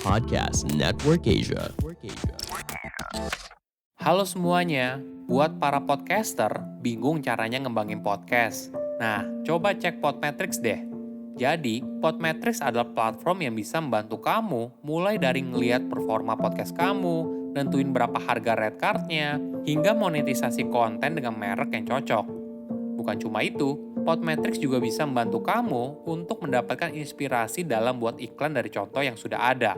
Podcast Network Asia. Halo semuanya, buat para podcaster bingung caranya ngembangin podcast. Nah, coba cek Podmetrics deh. Jadi, Podmetrics adalah platform yang bisa membantu kamu mulai dari ngeliat performa podcast kamu, nentuin berapa harga red card-nya, hingga monetisasi konten dengan merek yang cocok. Bukan cuma itu, Podmetrics juga bisa membantu kamu untuk mendapatkan inspirasi dalam buat iklan dari contoh yang sudah ada.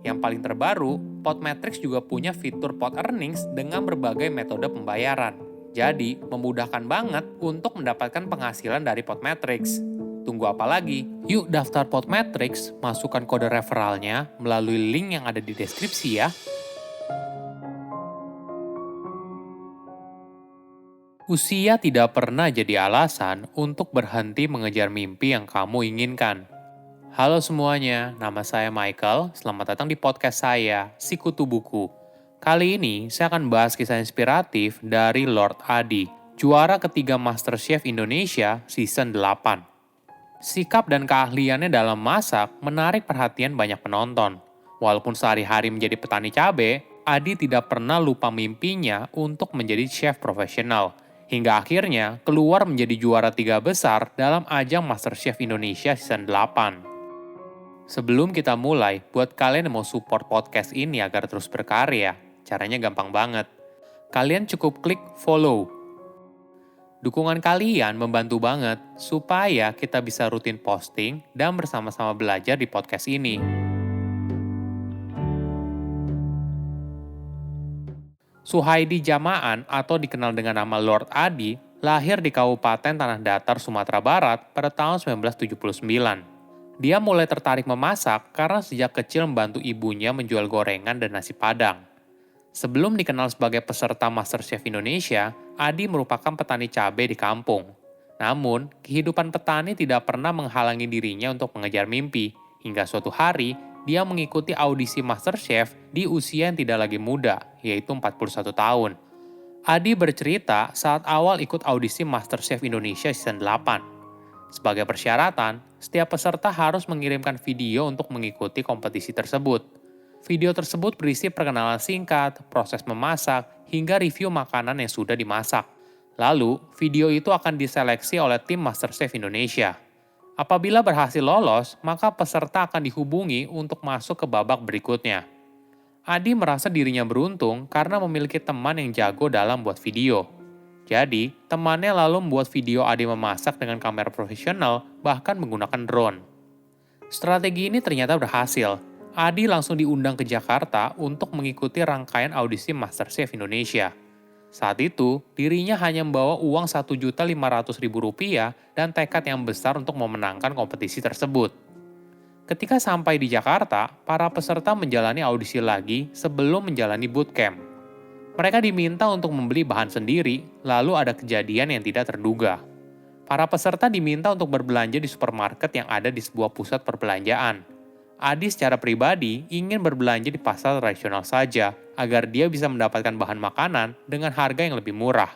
Yang paling terbaru, Podmetrics juga punya fitur Pod Earnings dengan berbagai metode pembayaran. Jadi, memudahkan banget untuk mendapatkan penghasilan dari Podmetrics. Tunggu apa lagi? Yuk daftar Podmetrics, masukkan kode referralnya melalui link yang ada di deskripsi ya. Usia tidak pernah jadi alasan untuk berhenti mengejar mimpi yang kamu inginkan. Halo semuanya, nama saya Michael. Selamat datang di podcast saya, Sikutu Buku. Kali ini saya akan bahas kisah inspiratif dari Lord Adi, juara ketiga MasterChef Indonesia season 8. Sikap dan keahliannya dalam masak menarik perhatian banyak penonton. Walaupun sehari-hari menjadi petani cabai, Adi tidak pernah lupa mimpinya untuk menjadi chef profesional. Hingga akhirnya keluar menjadi juara 3 besar dalam ajang MasterChef Indonesia season 8. Sebelum kita mulai, buat kalian yang mau support podcast ini agar terus berkarya, caranya gampang banget. Kalian cukup klik follow. Dukungan kalian membantu banget supaya kita bisa rutin posting dan bersama-sama belajar di podcast ini. Suhaidi Jamaan atau dikenal dengan nama Lord Adi, lahir di Kabupaten Tanah Datar, Sumatera Barat pada tahun 1979. Dia mulai tertarik memasak karena sejak kecil membantu ibunya menjual gorengan dan nasi padang. Sebelum dikenal sebagai peserta MasterChef Indonesia, Adi merupakan petani cabai di kampung. Namun, kehidupan petani tidak pernah menghalangi dirinya untuk mengejar mimpi, hingga suatu hari dia mengikuti audisi MasterChef di usia yang tidak lagi muda, yaitu 41 tahun. Adi bercerita saat awal ikut audisi MasterChef Indonesia season 8. Sebagai persyaratan, setiap peserta harus mengirimkan video untuk mengikuti kompetisi tersebut. Video tersebut berisi perkenalan singkat, proses memasak, hingga review makanan yang sudah dimasak. Lalu, video itu akan diseleksi oleh tim MasterChef Indonesia. Apabila berhasil lolos, maka peserta akan dihubungi untuk masuk ke babak berikutnya. Adi merasa dirinya beruntung karena memiliki teman yang jago dalam buat video. Jadi, temannya lalu membuat video Adi memasak dengan kamera profesional, bahkan menggunakan drone. Strategi ini ternyata berhasil. Adi langsung diundang ke Jakarta untuk mengikuti rangkaian audisi MasterChef Indonesia. Saat itu, dirinya hanya membawa uang Rp1.500.000 dan tekad yang besar untuk memenangkan kompetisi tersebut. Ketika sampai di Jakarta, para peserta menjalani audisi lagi sebelum menjalani bootcamp. Mereka diminta untuk membeli bahan sendiri, lalu ada kejadian yang tidak terduga. Para peserta diminta untuk berbelanja di supermarket yang ada di sebuah pusat perbelanjaan. Adi secara pribadi ingin berbelanja di pasar tradisional saja, agar dia bisa mendapatkan bahan makanan dengan harga yang lebih murah.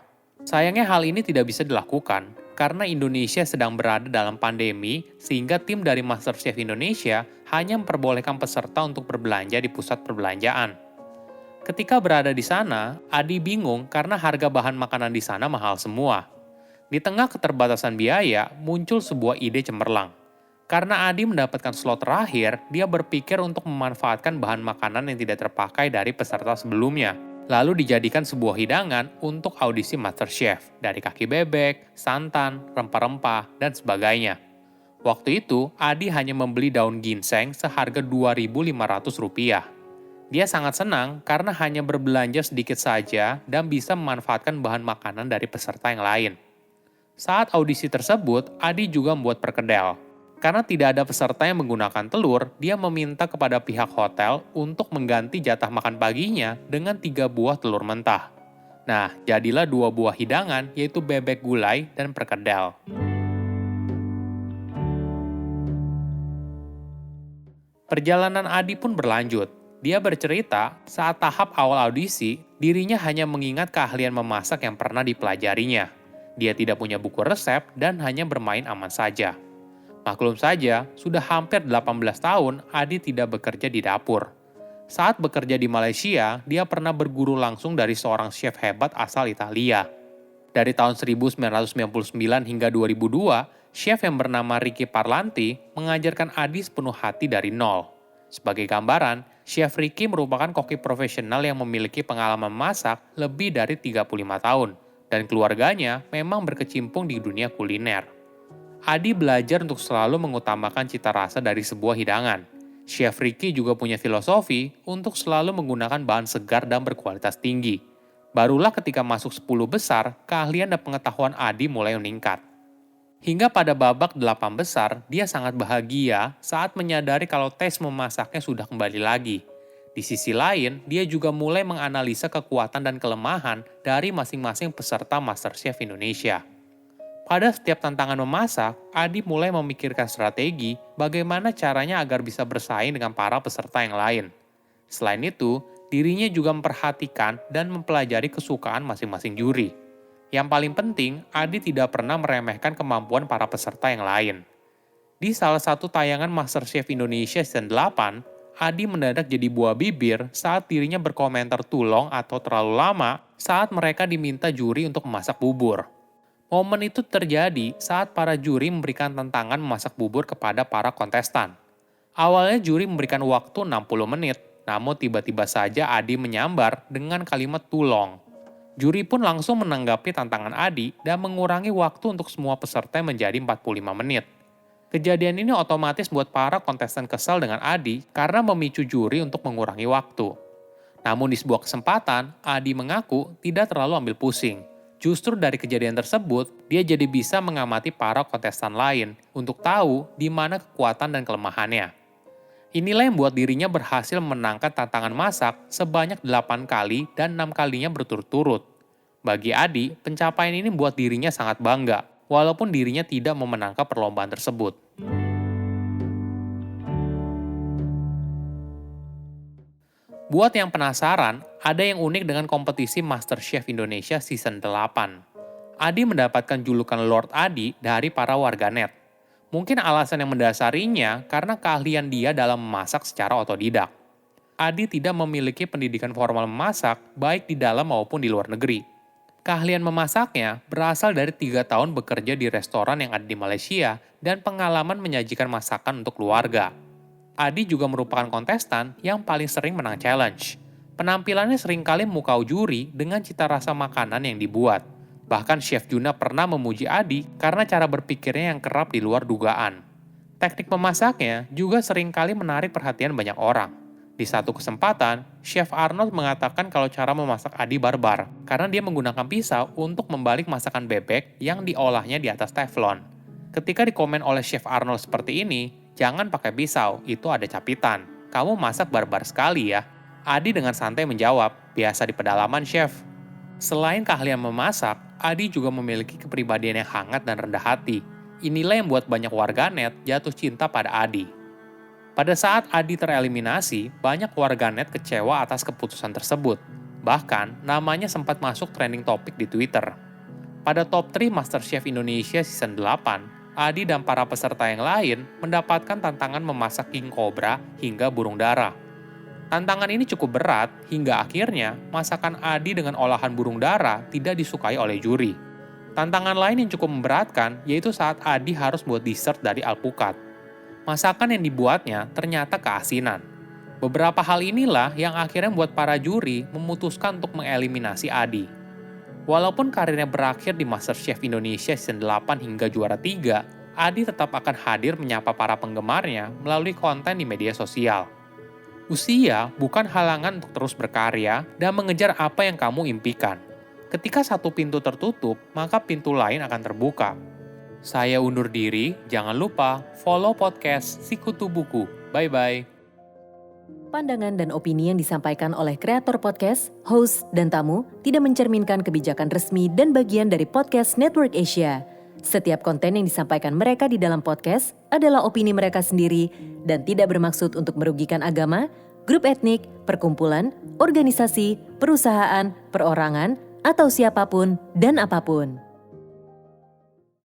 Sayangnya hal ini tidak bisa dilakukan, karena Indonesia sedang berada dalam pandemi, sehingga tim dari MasterChef Indonesia hanya memperbolehkan peserta untuk berbelanja di pusat perbelanjaan. Ketika berada di sana, Adi bingung karena harga bahan makanan di sana mahal semua. Di tengah keterbatasan biaya, muncul sebuah ide cemerlang. Karena Adi mendapatkan slot terakhir, dia berpikir untuk memanfaatkan bahan makanan yang tidak terpakai dari peserta sebelumnya, lalu dijadikan sebuah hidangan untuk audisi MasterChef, dari kaki bebek, santan, rempah-rempah, dan sebagainya. Waktu itu, Adi hanya membeli daun ginseng seharga Rp2.500. Dia sangat senang karena hanya berbelanja sedikit saja dan bisa memanfaatkan bahan makanan dari peserta yang lain. Saat audisi tersebut, Adi juga membuat perkedel. Karena tidak ada peserta yang menggunakan telur, dia meminta kepada pihak hotel untuk mengganti jatah makan paginya dengan 3 buah telur mentah. Nah, jadilah 2 buah hidangan, yaitu bebek gulai dan perkedel. Perjalanan Adi pun berlanjut. Dia bercerita, saat tahap awal audisi, dirinya hanya mengingat keahlian memasak yang pernah dipelajarinya. Dia tidak punya buku resep dan hanya bermain aman saja. Maklum saja, sudah hampir 18 tahun Adi tidak bekerja di dapur. Saat bekerja di Malaysia, dia pernah berguru langsung dari seorang chef hebat asal Italia. Dari tahun 1999 hingga 2002, chef yang bernama Ricky Parlanti mengajarkan Adi sepenuh hati dari nol. Sebagai gambaran, Chef Ricky merupakan koki profesional yang memiliki pengalaman masak lebih dari 35 tahun, dan keluarganya memang berkecimpung di dunia kuliner. Adi belajar untuk selalu mengutamakan cita rasa dari sebuah hidangan. Chef Ricky juga punya filosofi untuk selalu menggunakan bahan segar dan berkualitas tinggi. Barulah ketika masuk 10 besar, keahlian dan pengetahuan Adi mulai meningkat. Hingga pada babak 8 besar, dia sangat bahagia saat menyadari kalau tes memasaknya sudah kembali lagi. Di sisi lain, dia juga mulai menganalisa kekuatan dan kelemahan dari masing-masing peserta MasterChef Indonesia. Pada setiap tantangan memasak, Adi mulai memikirkan strategi bagaimana caranya agar bisa bersaing dengan para peserta yang lain. Selain itu, dirinya juga memperhatikan dan mempelajari kesukaan masing-masing juri. Yang paling penting, Adi tidak pernah meremehkan kemampuan para peserta yang lain. Di salah satu tayangan MasterChef Indonesia season 8, Adi mendadak jadi buah bibir saat dirinya berkomentar tulong atau terlalu lama saat mereka diminta juri untuk memasak bubur. Momen itu terjadi saat para juri memberikan tantangan memasak bubur kepada para kontestan. Awalnya juri memberikan waktu 60 menit, namun tiba-tiba saja Adi menyambar dengan kalimat tulong. Juri pun langsung menanggapi tantangan Adi dan mengurangi waktu untuk semua peserta menjadi 45 menit. Kejadian ini otomatis buat para kontestan kesal dengan Adi karena memicu juri untuk mengurangi waktu. Namun di sebuah kesempatan, Adi mengaku tidak terlalu ambil pusing. Justru dari kejadian tersebut, dia jadi bisa mengamati para kontestan lain untuk tahu di mana kekuatan dan kelemahannya. Inilah yang membuat dirinya berhasil memenangkan tantangan masak sebanyak 8 kali dan 6 kalinya berturut-turut. Bagi Adi, pencapaian ini membuat dirinya sangat bangga, walaupun dirinya tidak memenangkan perlombaan tersebut. Buat yang penasaran, ada yang unik dengan kompetisi MasterChef Indonesia Season 8. Adi mendapatkan julukan Lord Adi dari para warganet. Mungkin alasan yang mendasarinya karena keahlian dia dalam memasak secara otodidak. Adi tidak memiliki pendidikan formal memasak baik di dalam maupun di luar negeri. Keahlian memasaknya berasal dari 3 tahun bekerja di restoran yang ada di Malaysia dan pengalaman menyajikan masakan untuk keluarga. Adi juga merupakan kontestan yang paling sering menang challenge. Penampilannya seringkali memukau juri dengan cita rasa makanan yang dibuat. Bahkan Chef Juna pernah memuji Adi karena cara berpikirnya yang kerap di luar dugaan. Teknik memasaknya juga seringkali menarik perhatian banyak orang. Di satu kesempatan, Chef Arnold mengatakan kalau cara memasak Adi barbar karena dia menggunakan pisau untuk membalik masakan bebek yang diolahnya di atas teflon. Ketika dikomen oleh Chef Arnold seperti ini, jangan pakai pisau, itu ada capitan. Kamu masak barbar sekali ya. Adi dengan santai menjawab, biasa di pedalaman chef. Selain keahlian memasak, Adi juga memiliki kepribadian yang hangat dan rendah hati. Inilah yang membuat banyak warganet jatuh cinta pada Adi. Pada saat Adi tereliminasi, banyak warganet kecewa atas keputusan tersebut. Bahkan, namanya sempat masuk trending topik di Twitter. Pada top 3 MasterChef Indonesia Season 8, Adi dan para peserta yang lain mendapatkan tantangan memasak king cobra hingga burung dara. Tantangan ini cukup berat hingga akhirnya masakan Adi dengan olahan burung dara tidak disukai oleh juri. Tantangan lain yang cukup memberatkan yaitu saat Adi harus buat dessert dari alpukat. Masakan yang dibuatnya ternyata keasinan. Beberapa hal inilah yang akhirnya membuat para juri memutuskan untuk mengeliminasi Adi. Walaupun karirnya berakhir di MasterChef Indonesia Season 8 hingga juara 3, Adi tetap akan hadir menyapa para penggemarnya melalui konten di media sosial. Usia bukan halangan untuk terus berkarya dan mengejar apa yang kamu impikan. Ketika satu pintu tertutup, maka pintu lain akan terbuka. Saya undur diri, jangan lupa follow podcast Sikutu Buku. Bye-bye. Pandangan dan opini yang disampaikan oleh kreator podcast, host, dan tamu tidak mencerminkan kebijakan resmi dan bagian dari Podcast Network Asia. Setiap konten yang disampaikan mereka di dalam podcast adalah opini mereka sendiri dan tidak bermaksud untuk merugikan agama, grup etnik, perkumpulan, organisasi, perusahaan, perorangan, atau siapapun dan apapun.